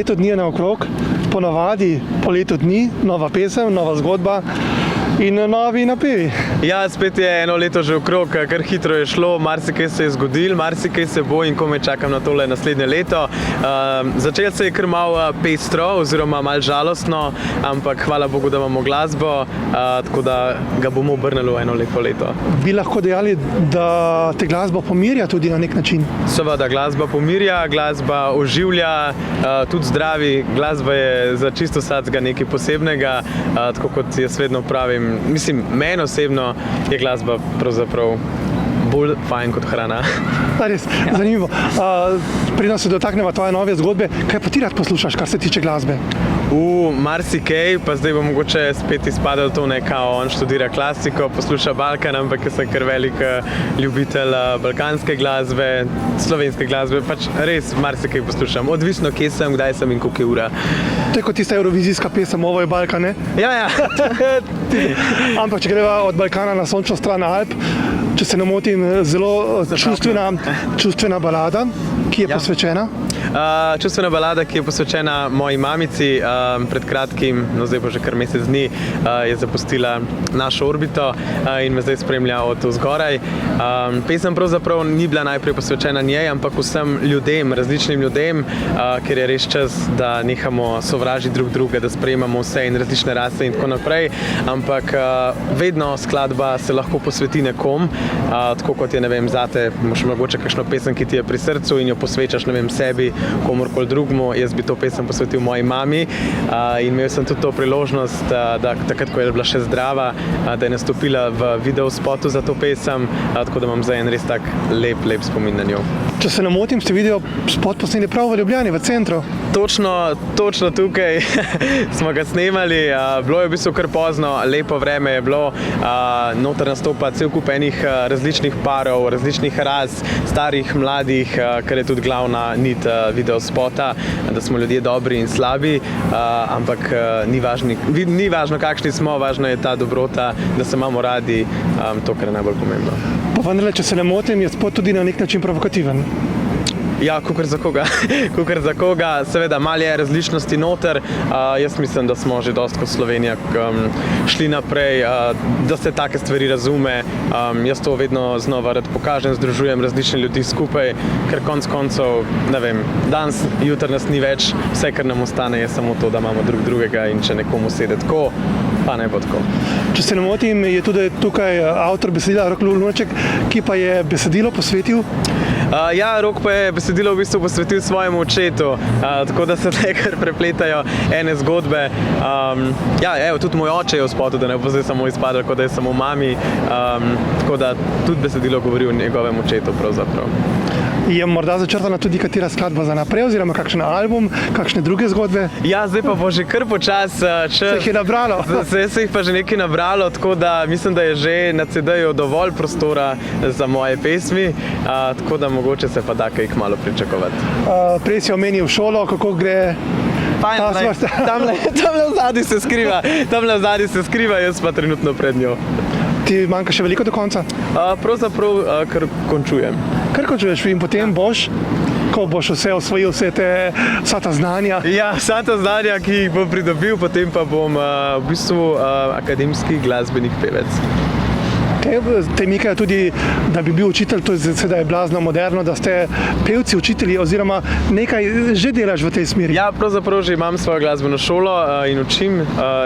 leto dni je naokrog, ponavadi po letu dni, nova pesem, nova zgodba in novi napevi. Ja, spet je eno leto že okrog, kar hitro je šlo, marsikaj se je zgodilo, marsikaj se bo in komaj čakam na tole naslednje leto. Začelo se je kar malo pestro oziroma malo žalostno, ampak hvala Bogu, da imamo glasbo, tako da ga bomo obrnili v eno lepo leto. Bi lahko dejali, da te glasba pomirja tudi na nek način? Seveda, glasba pomirja, glasba oživlja, tudi zdravi, glasba je za čisto vsakega nekaj posebnega, tako kot jaz vedno pravim. Mislim, meni osebno je glasba pravzaprav bolj fajn kot hrana. Res, zanimivo. Preden se dotaknemo tvoje nove zgodbe, kaj pa ti rad poslušaš, kar se tiče glasbe? Marsikaj, pa zdaj bo mogoče spet izpadel to, kao on študira klasiko, posluša Balkan, ampak jaz sem kar velik ljubitelj balkanske glasbe, slovenske glasbe, pač res marsikaj poslušam. Odvisno, kje sem, kdaj sem in koliko je ura. To je kot tista eurovizijska pesem Ovo je Balkan, ne? Ja. Ampak če greva od Balkana na sončno stran Alp, če se ne motim, zelo čustvena balada, ki je posvečena? Čustvena balada, ki je posvečena moji mamici, pred kratkim, no zdaj bo že kar mesec dni, je zapustila našo orbito in me zdaj spremlja od vzgoraj. Pesem pravzaprav ni bila najprej posvečena njej, ampak vsem ljudem, različnim ljudem, ker je res čas, da nehamo sovražiti drug druge, da sprejemamo vse in različne rase in tako naprej, ampak vedno skladba se lahko posveti nekom, tako kot je, ne vem, zate, imaš mogoče kakšno pesem, ki ti je pri srcu in jo posvečaš, ne vem, sebi, komorkoli drugmu. Jaz bi to pesem posvetil moji mami in imel sem tudi to priložnost, da takrat, ko je bila še zdrava, da je nastopila v videospotu za to pesem, tako da imam zdaj en res tak lep spomin na njo. Če se ne motim, ste video spot posneli prav v Ljubljani, v centru. Točno tukaj smo ga snemali, bilo je v bistvu kar pozno, lepo vreme je bilo, noter nastopa cel kup enih različnih parov, različnih ras, starih, mladih, kar je tudi glavna nit videospota, da smo ljudje dobri in slabi, ampak ni važno kakšni smo, važno je ta dobrota, da se imamo radi, to, kar je najbolj pomembno. Pa vendarle, če se ne motim, je spot tudi na nek način provokativen. Ja, kakor za koga, seveda malo je različnosti noter, jaz mislim, da smo že dosti kot Slovenija šli naprej, da se take stvari razume, jaz to vedno znova rad pokažem, združujem različne ljudi skupaj, ker konec koncev, ne vem, danes, jutri nas ni več, vse, kar nam ostane, je samo to, da imamo drug drugega in če nekomu sede tako, pa ne bo tako. Če se ne motim, je tudi tukaj avtor besedila Rok Lunaček, ki pa je besedilo posvetil? Ja, Rok pa je besedilo v bistvu posvetil svojemu očetu, tako da se nekaj prepletajo ene zgodbe. Ja, evo, tudi moj oče je v spotu, da ne bo zdaj samo izpadlo, kot da je samo mami, tako da tudi besedilo govori o njegovem očetu pravzaprav. Je morda začrtana tudi katera skladba za naprej, oziroma kakšen album, kakšne druge zgodbe? Ja, zdaj pa bo že kar počas čas. Se jih je nabralo? Se jih pa že nekaj nabralo, tako da mislim, da je že na CD-ju dovolj prostora za moje pesmi, tako da mogoče se pa da kaj kmalu pričakovati. Prej si omenil šolo, kako gre? Tamle v zadnji se skriva, jaz pa trenutno pred njo. Ti manjka še veliko do konca? Pravzaprav kar končujem. Kar končuješ in potem boš, ko boš osvojil vsa ta znanja? Ja, vsa ta znanja, ki jih bom pridobil, potem pa bom v bistvu akademski glasbenik pevec. Te mikajo tudi, da bi bil učitelj, to je sedaj blazno moderno, da ste pevci, učitelji oziroma nekaj že delaš v tej smeri. Ja, pravzaprav že imam svojo glasbeno šolo in učim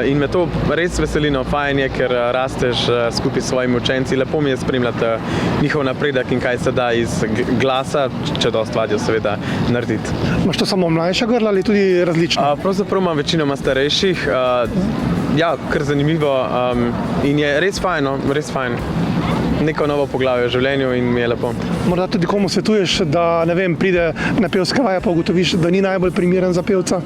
in me to res veseli, fajn je, ker rasteš skupaj s svojimi učenci, lepo mi je spremljati njihov napredek in kaj se da iz glasa, če dosti vadijo seveda, narediti. Imaš to samo mlajša grla ali tudi različno? Pravzaprav imam večinoma starejših. Ja, kar zanimivo in je res fajn, res fajn. Neko novo poglavje v življenju in mi je lepo. Morda tudi komu svetuješ, da, ne vem, pride na pevska vaja, pa ugotoviš, da ni najbolj primeren za pevca?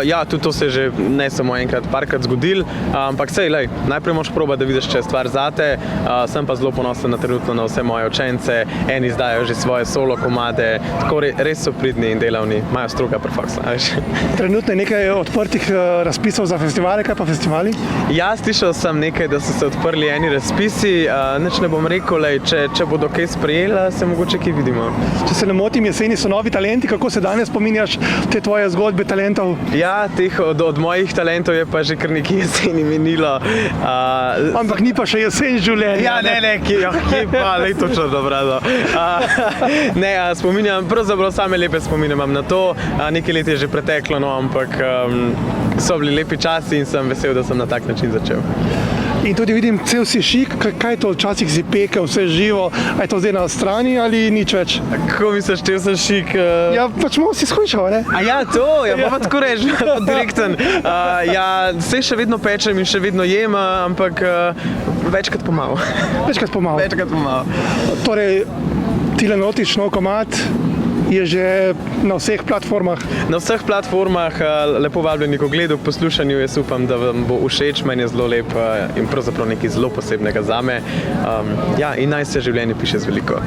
Ja, tudi to se je že ne samo enkrat, parkrat zgodilo, ampak sej, lej, najprej moraš probati, da vidiš, če je stvar zate. Sem pa zelo ponosen trenutno na vse moje učence, eni izdajajo že svoje solo komade, tako res so pridni in delavni, imajo stroga perfaksa. Trenutno je nekaj odprtih razpisov za festivale, kaj pa festivali? Ja, slišal sem nekaj, da so se odprli eni razpisi, nič ne bom rekel, lej, če bodo kaj sprejeli, se mogoče kaj vidimo. Če se ne motim, jeseni so novi talenti, kako se danes spominjaš te tvoje zgodbe talentov? Ja, od mojih talentov je pa že kar nekaj jeseni minilo. Ampak ni pa še jesen življenja. Ja, ne, kje pa, lej točno dobro. Ne, spominjam, pravzaprav same lepe spomine imam na to, nekaj let je že preteklo, no, ampak so bili lepi časi in sem vesel, da sem na tak način začel. In tudi vidim cel si šik, kaj to včasih si pekel, vse živo, a je to zdaj na strani ali nič več? Kako misliš, te sem šik? Ja, pač malo si skušal, ne? A ja, to, ja, pa tako reči, direkten. Ja, vse še vedno pečem in še vedno jem, ampak večkrat pomalo. Večkrat pomalo. Večkrat pomalo. Torej, Tilen Rotič, nov komad je že na vseh platformah. Na vseh platformah, lepo vabljeni k ogledu, k poslušanju, jaz upam, da vam bo všeč, meni je zelo lep in pravzaprav nekaj zelo posebnega zame. Ja, in naj se življenje piše z veliko.